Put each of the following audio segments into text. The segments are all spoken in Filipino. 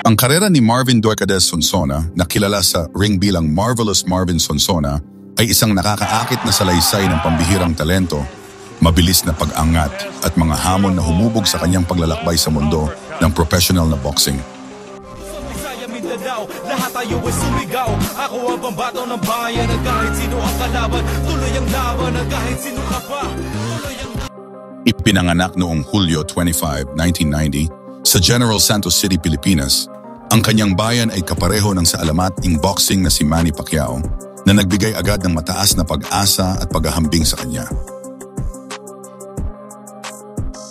Ang karera ni Marvin Duecades Sonsona, na kilala sa ring bilang Marvelous Marvin Sonsona, ay isang nakakaakit na salaysay ng pambihirang talento, mabilis na pag-angat at mga hamon na humubog sa kanyang paglalakbay sa mundo ng professional na boxing. Lahat tayo ay sumigaw. Ako ang pambato ng bayan na kahit sino ang kalaban, tuloy ang laban na kahit sino ka pa. Ipinanganak noong Hulyo 25, 1990 sa General Santos City, Pilipinas. Ang kanyang bayan ay kapareho ng sa alamat ng boxing na si Manny Pacquiao na nagbigay agad ng mataas na pag-asa at paghahambing sa kanya.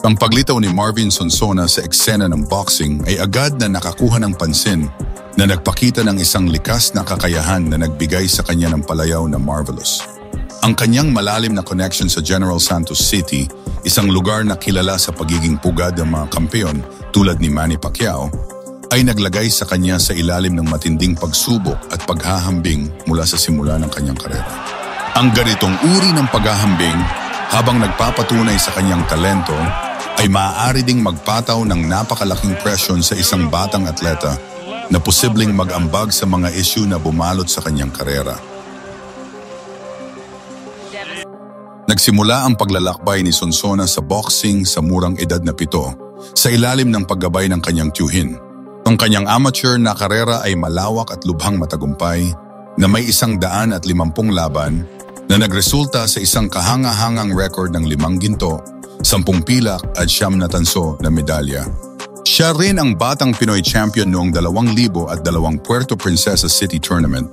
Ang paglitaw ni Marvin Sonsona sa eksena ng boxing ay agad na nakakuha ng pansin na nagpakita ng isang likas na kakayahan na nagbigay sa kanya ng palayaw na Marvelous. Ang kanyang malalim na connection sa General Santos City, isang lugar na kilala sa pagiging pugad ng mga kampeon tulad ni Manny Pacquiao, ay naglagay sa kanya sa ilalim ng matinding pagsubok at paghahambing mula sa simula ng kanyang karera. Ang ganitong uri ng paghahambing habang nagpapatunay sa kanyang talento ay maaari ding magpataw ng napakalaking presyon sa isang batang atleta na posibleng mag-ambag sa mga isyu na bumalot sa kanyang karera. Nagsimula ang paglalakbay ni Sonsona sa boxing sa murang edad na 7 sa ilalim ng paggabay ng kanyang tiyuhin. Ang kanyang amateur na karera ay malawak at lubhang matagumpay na may 150 laban na nagresulta sa isang kahanga-hangang record ng 5 ginto, 10 pilak at 9 na tanso na medalya. Siya rin ang batang Pinoy champion noong 2002 Puerto Princesa City Tournament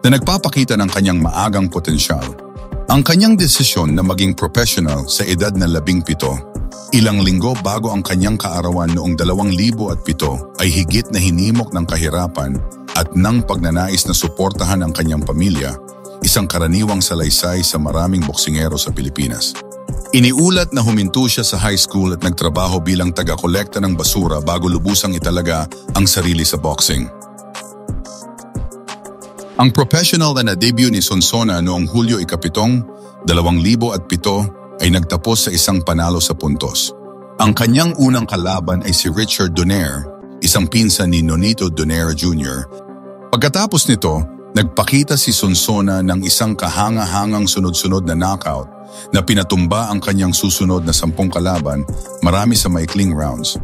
na nagpapakita ng kanyang maagang potensyal. Ang kanyang desisyon na maging professional sa edad na 17, ilang linggo bago ang kanyang kaarawan noong 2007 ay higit na hinimok ng kahirapan at ng pagnanais na suportahan ang kanyang pamilya, isang karaniwang salaysay sa maraming boksingero sa Pilipinas. Iniulat na huminto siya sa high school at nagtrabaho bilang taga-kolekta ng basura bago lubusang italaga ang sarili sa boxing. Ang professional na na-debut ni Sonsona noong Hulyo 7, 2007 ay nagtapos sa isang panalo sa puntos. Ang kanyang unang kalaban ay si Richard Donaire, isang pinsan ni Nonito Donaire Jr. Pagkatapos nito, nagpakita si Sonsona ng isang kahanga-hangang sunod-sunod na knockout na pinatumba ang kanyang susunod na 10 kalaban, marami sa maikling rounds.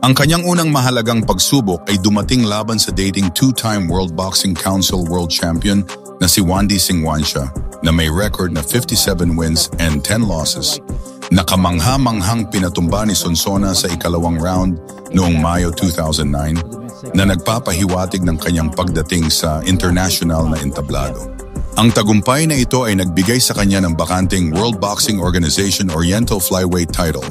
Ang kanyang unang mahalagang pagsubok ay dumating laban sa dating 2-time World Boxing Council World Champion na si Wandy Singwansha na may record na 57 wins and 10 losses. Nakamangha-manghang pinatumba ni Sonsona sa ikalawang round noong Mayo 2009 na nagpapahiwatig ng kanyang pagdating sa international na entablado. Ang tagumpay na ito ay nagbigay sa kanya ng bakanting World Boxing Organization Oriental Flyweight title.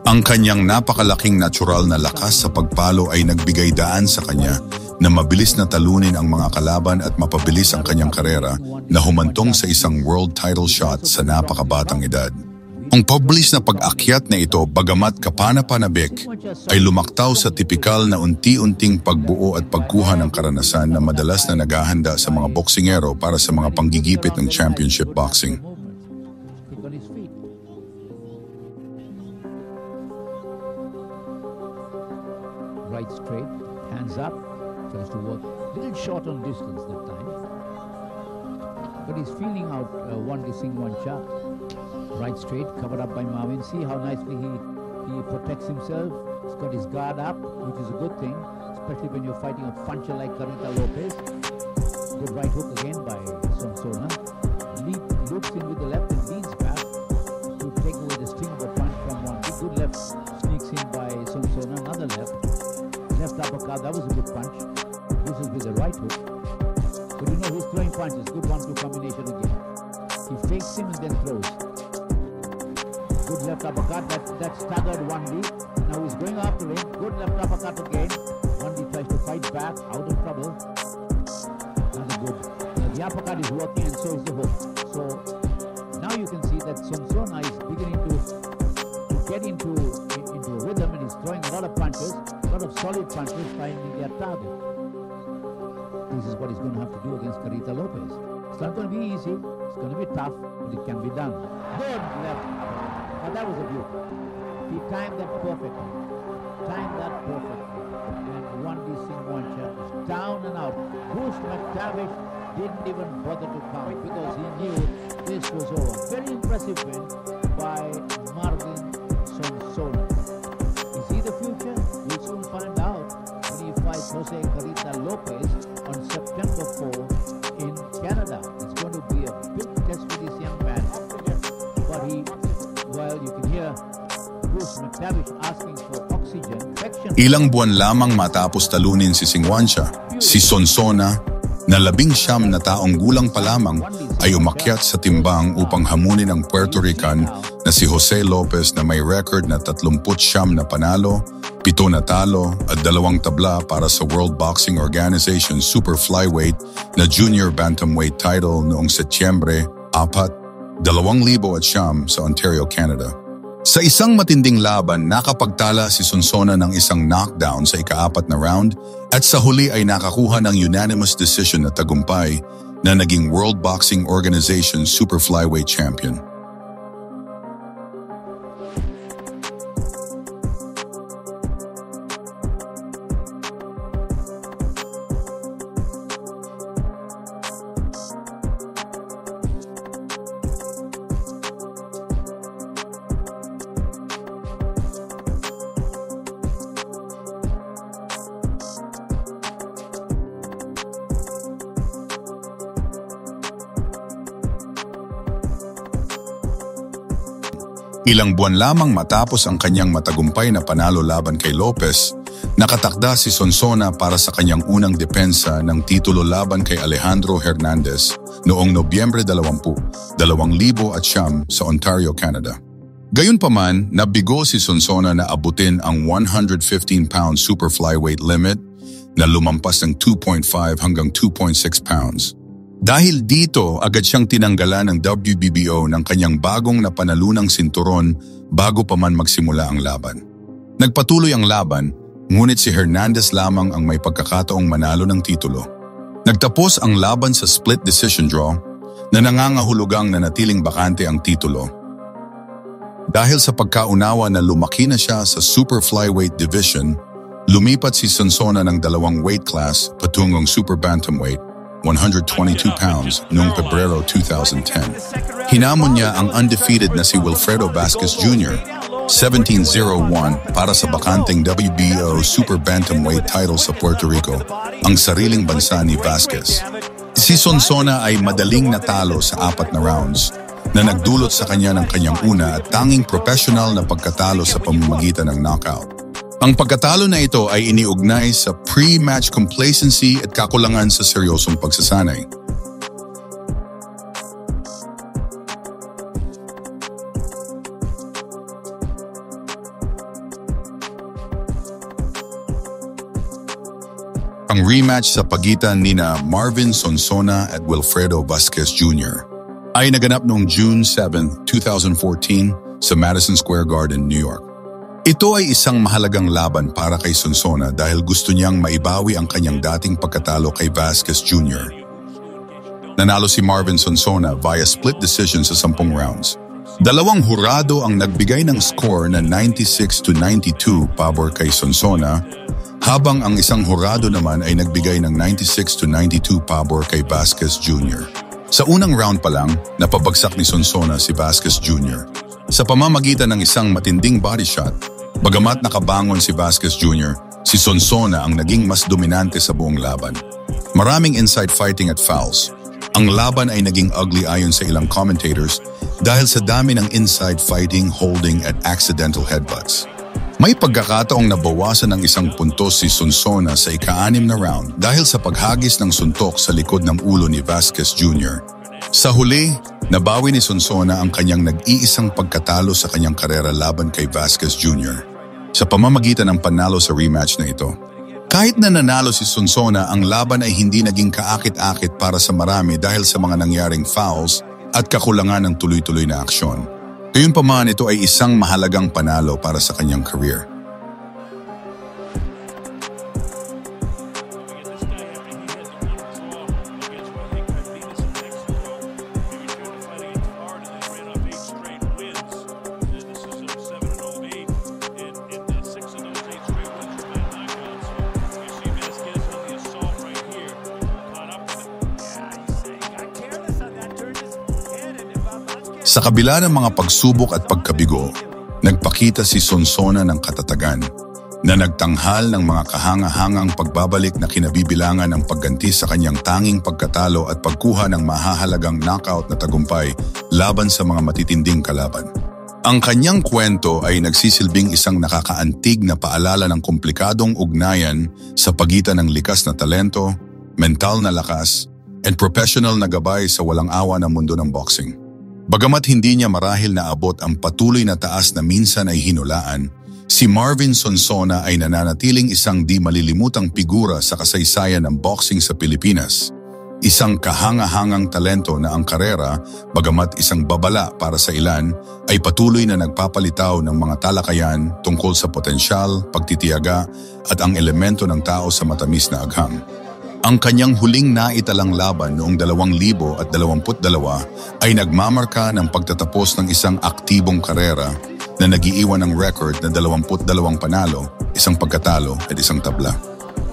Ang kanyang napakalaking natural na lakas sa pagpalo ay nagbigay daan sa kanya na mabilis na talunin ang mga kalaban at mapabilis ang kanyang karera na humantong sa isang world title shot sa napakabatang edad. Ang pabilis na pag-akyat na ito, bagamat kapana-panabik, ay lumaktaw sa tipikal na unti-unting pagbuo at pagkuha ng karanasan na madalas na naghahanda sa mga boksingero para sa mga panggigipit ng championship boxing. Right straight, hands up, tries to work. Little short on distance that time. But he's feeling out Wandy Singwansha. Right straight, covered up by Marvin. See how nicely he protects himself. He's got his guard up, which is a good thing, especially when you're fighting a puncher like Carita Lopez. Good right hook again by Sonsona. Loops in with the left and leans back to take away the sting of a punch from Wandy. Good left sneaks in by Sonsona. Another left. Left uppercut, that was a good punch. This is with the right hook. But you know who's throwing punches. Good 1-2 combination again. He fakes him and then throws. Good left uppercut, that staggered Wandy. Now he's going after him. Good left uppercut again. Wandy tries to fight back, out of trouble. Another good. The uppercut is working and so is the hook. So now you can see that Sonsona is beginning to get into a rhythm and he's throwing a lot of punches, a lot of solid punches, finding their target. This is what he's going to have to do against Carita Lopez. It's not going to be easy, it's going to be tough, but it can be done. Good left. Now that was a beauty. He timed that perfectly. Timed that perfectly. And Wandy Singh is down and out. Bruce McTavish didn't even bother to count because he knew this was over. Very impressive win by Marvin Sonsona. Is he the future? We'll soon find out when he fights Jose Carita Lopez on September 4 in Canada. It's going to be a big test for this young man. But you can hear Bruce McTavish asking for oxygen. Ilang buwan lamang matapos talunin si Singwansha, si Sonsona, na 19 na taong gulang pa lamang ay umakyat sa timbang upang hamunin ang Puerto Rican na si Jose Lopez na may record na 39 na panalo, 7 na talo at 2 tabla para sa World Boxing Organization Super Flyweight na Junior Bantamweight title noong Setyembre 4, 2009 sa Ontario, Canada. Sa isang matinding laban, nakapagtala si Sonsona ng isang knockdown sa ika-4 na round at sa huli ay nakakuha ng unanimous decision na tagumpay na naging World Boxing Organization Super Flyweight Champion. Ilang buwan lamang matapos ang kanyang matagumpay na panalo laban kay Lopez, nakatakda si Sonsona para sa kanyang unang depensa ng titulo laban kay Alejandro Hernandez noong Nobyembre 20, 2009 sa Ontario, Canada. Gayunpaman, nabigo si Sonsona na abutin ang 115-pound super flyweight limit na lumampas ng 2.5 hanggang 2.6 pounds. Dahil dito, agad siyang tinanggalan ng WBBO ng kanyang bagong napanalunang sinturon bago pa man magsimula ang laban. Nagpatuloy ang laban, ngunit si Hernandez lamang ang may pagkakataong manalo ng titulo. Nagtapos ang laban sa split decision draw na nangangahulugang nanatiling bakante ang titulo. Dahil sa pagkaunawa na lumaki na siya sa super flyweight division, lumipat si Sonsona ng 2 weight class patungong super bantamweight, 122 pounds noong Pebrero 2010. Hinamon niya ang undefeated na si Wilfredo Vasquez Jr., 17-0-1 para sa bakanteng WBO Super Bantamweight title sa Puerto Rico, ang sariling bansa ni Vasquez. Si Sonsona ay madaling natalo sa 4 na rounds na nagdulot sa kanya ng kanyang una at tanging professional na pagkatalo sa pamamagitan ng knockout. Ang pagkatalo na ito ay iniugnay sa pre-match complacency at kakulangan sa seryosong pagsasanay. Ang rematch sa pagitan nina Marvin Sonsona at Wilfredo Vasquez Jr. ay naganap noong June 7, 2014 sa Madison Square Garden, New York. Ito ay isang mahalagang laban para kay Sonsona dahil gusto niyang maibawi ang kanyang dating pagkatalo kay Vasquez Jr. Nanalo si Marvin Sonsona via split decision sa 10 rounds. 2 hurado ang nagbigay ng score na 96-92 pabor kay Sonsona, habang ang isang hurado naman ay nagbigay ng 96-92 pabor kay Vasquez Jr. Sa unang round pa lang, napabagsak ni Sonsona si Vasquez Jr. sa pamamagitan ng isang matinding body shot. Bagamat nakabangon si Vasquez Jr., si Sonsona ang naging mas dominante sa buong laban. Maraming inside fighting at fouls. Ang laban ay naging ugly ayon sa ilang commentators dahil sa dami ng inside fighting, holding at accidental headbutts. May pagkakataong nabawasan ng 1 puntos si Sonsona sa ika-6 na round dahil sa paghagis ng suntok sa likod ng ulo ni Vasquez Jr. Sa huli, nabawi ni Sonsona ang kanyang nag-iisang pagkatalo sa kanyang karera laban kay Vasquez Jr. sa pamamagitan ng panalo sa rematch na ito. Kahit na nanalo si Sonsona, ang laban ay hindi naging kaakit-akit para sa marami dahil sa mga nangyaring fouls at kakulangan ng tuloy-tuloy na aksyon. Gayunpaman, ito ay isang mahalagang panalo para sa kanyang career. Sa kabila ng mga pagsubok at pagkabigo, nagpakita si Sonsona ng katatagan na nagtanghal ng mga kahanga-hangang pagbabalik na kinabibilangan ng pagganti sa kanyang tanging pagkatalo at pagkuha ng mahahalagang knockout na tagumpay laban sa mga matitinding kalaban. Ang kanyang kwento ay nagsisilbing isang nakakaantig na paalala ng komplikadong ugnayan sa pagitan ng likas na talento, mental na lakas, and professional na gabay sa walang awa na mundo ng boxing. Bagamat hindi niya marahil naabot ang patuloy na taas na minsan ay hinulaan, si Marvin Sonsona ay nananatiling isang di malilimutang figura sa kasaysayan ng boxing sa Pilipinas. Isang kahanga-hangang talento na ang karera, bagamat isang babala para sa ilan, ay patuloy na nagpapalitaw ng mga talakayan tungkol sa potensyal, pagtitiyaga at ang elemento ng tao sa matamis na agham. Ang kanyang huling naitalang laban noong 2022 ay nagmamarka ng pagtatapos ng isang aktibong karera na nagiiwan ng record na 22 panalo, isang pagkatalo at isang tabla.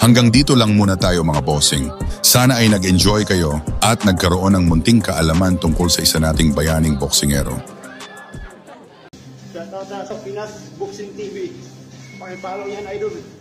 Hanggang dito lang muna tayo mga bossing. Sana ay nag-enjoy kayo at nagkaroon ng munting kaalaman tungkol sa isa nating bayaning boksingero. Shoutout sa Pinas Boxing TV. Pakipollow yan, idol.